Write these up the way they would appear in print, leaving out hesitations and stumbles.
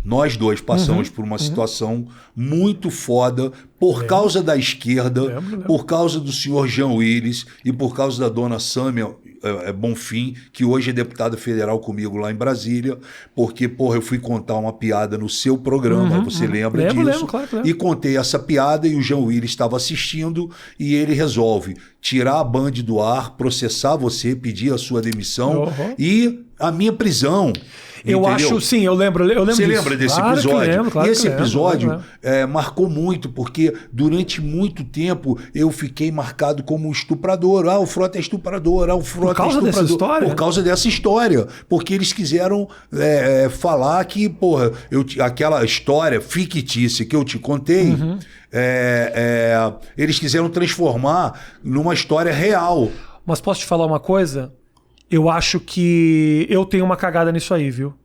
Nós dois passamos por uma situação muito foda por causa da esquerda, por causa do senhor Jean Willis e por causa da dona Sâmia Bonfim, que hoje é deputada federal comigo lá em Brasília, porque, porra, eu fui contar uma piada no seu programa, você lembra disso? Lembro, claro. E contei essa piada e o Jean Willis estava assistindo e ele resolve tirar a Band do ar, processar você, pedir a sua demissão e a minha prisão. Eu acho, sim, eu lembro Você disso. lembra desse Claro episódio? que lembro, claro e esse que lembro, episódio marcou muito, porque durante muito tempo eu fiquei marcado como estuprador. O Frota é estuprador, o Frota Por causa dessa história? Por causa dessa história. Porque eles quiseram falar que, porra, aquela história fictícia que eu te contei, eles quiseram transformar numa história real. Mas posso te falar uma coisa? Eu acho que eu tenho uma cagada nisso aí, viu?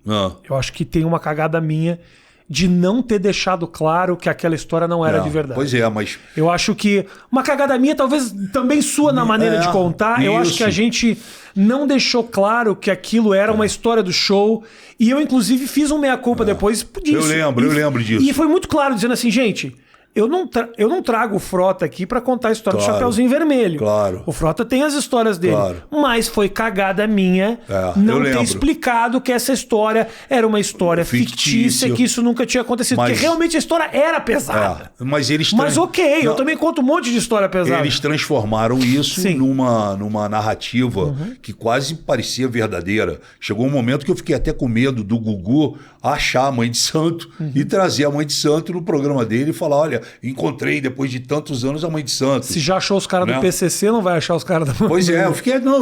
Eu acho que tem uma cagada minha de não ter deixado claro que aquela história não era de verdade. Pois é, mas... Eu acho que uma cagada minha, talvez também sua na maneira de contar. Eu acho que a gente não deixou claro que aquilo era uma história do show. E eu, inclusive, fiz um meia-culpa depois disso. Eu lembro disso. E foi muito claro, dizendo assim, gente... Eu não trago o Frota aqui pra contar a história do Chapeuzinho Vermelho. Claro. O Frota tem as histórias dele. Claro. Mas foi cagada minha não ter explicado que essa história era uma história fictícia, que isso nunca tinha acontecido. Porque realmente a história era pesada. Mas eu também conto um monte de história pesada. Eles transformaram isso numa narrativa que quase parecia verdadeira. Chegou um momento que eu fiquei até com medo do Gugu achar a Mãe de Santo e trazer a Mãe de Santo no programa dele e falar, olha, encontrei depois de tantos anos a Mãe de Santo. Se já achou os caras do PCC, não vai achar os caras da Mãe. Pois é,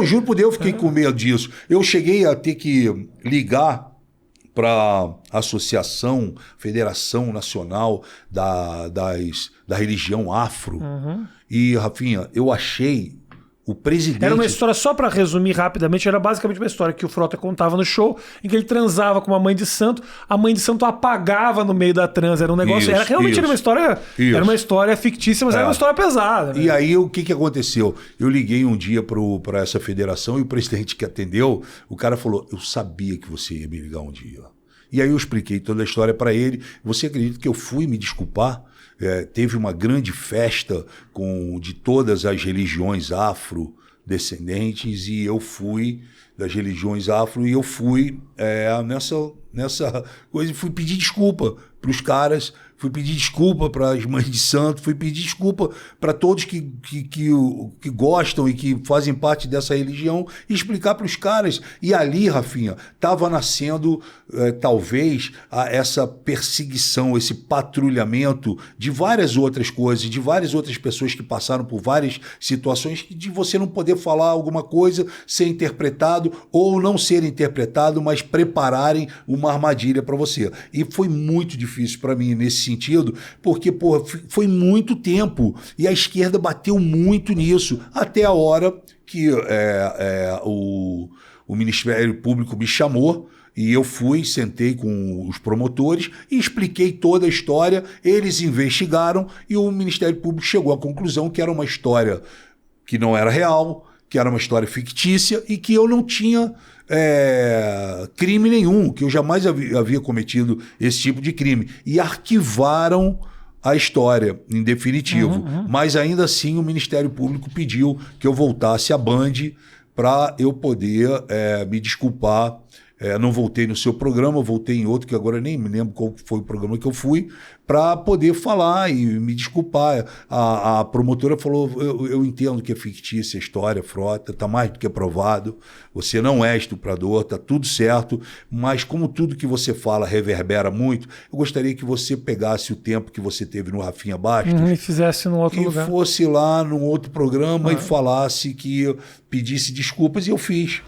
juro por Deus, eu fiquei com medo disso. Eu cheguei a ter que ligar para a Associação, Federação Nacional da Religião Afro. E, Rafinha, eu achei o presidente... Era uma história, só para resumir rapidamente, era basicamente uma história que o Frota contava no show, em que ele transava com uma mãe de santo, a mãe de santo apagava no meio da transa, era um negócio... Era uma história... Era uma história fictícia, mas era uma história pesada. Né? E aí, o que aconteceu? Eu liguei um dia para essa federação e o presidente que atendeu, o cara falou, eu sabia que você ia me ligar um dia. E aí eu expliquei toda a história para ele. Você acredita que eu fui me desculpar? Teve uma grande festa de todas as religiões afrodescendentes e eu fui das religiões afro e eu fui nessa coisa e fui pedir desculpa para os caras, fui pedir desculpa para as mães de santo, fui pedir desculpa para todos que gostam e que fazem parte dessa religião e explicar para os caras. E ali, Rafinha, estava nascendo talvez essa perseguição, esse patrulhamento de várias outras coisas, de várias outras pessoas que passaram por várias situações de você não poder falar alguma coisa, ser interpretado ou não ser interpretado, mas prepararem uma armadilha para você. E foi muito difícil para mim nesse sentido, porque foi muito tempo e a esquerda bateu muito nisso, até a hora que o Ministério Público me chamou e eu sentei com os promotores e expliquei toda a história, eles investigaram e o Ministério Público chegou à conclusão que era uma história que não era real, que era uma história fictícia e que eu não tinha crime nenhum, que eu jamais havia cometido esse tipo de crime. E arquivaram a história, em definitivo. Mas ainda assim o Ministério Público pediu que eu voltasse à Band para eu poder me desculpar. Não voltei no seu programa, voltei em outro, que agora nem me lembro qual foi o programa que eu fui, para poder falar e me desculpar. A promotora falou, eu entendo que é fictícia a história, Frota, está mais do que provado, você não é estuprador, está tudo certo, mas como tudo que você fala reverbera muito, eu gostaria que você pegasse o tempo que você teve no Rafinha Bastos e fizesse num outro lugar. E fosse lá num outro programa e falasse pedisse desculpas, e eu fiz.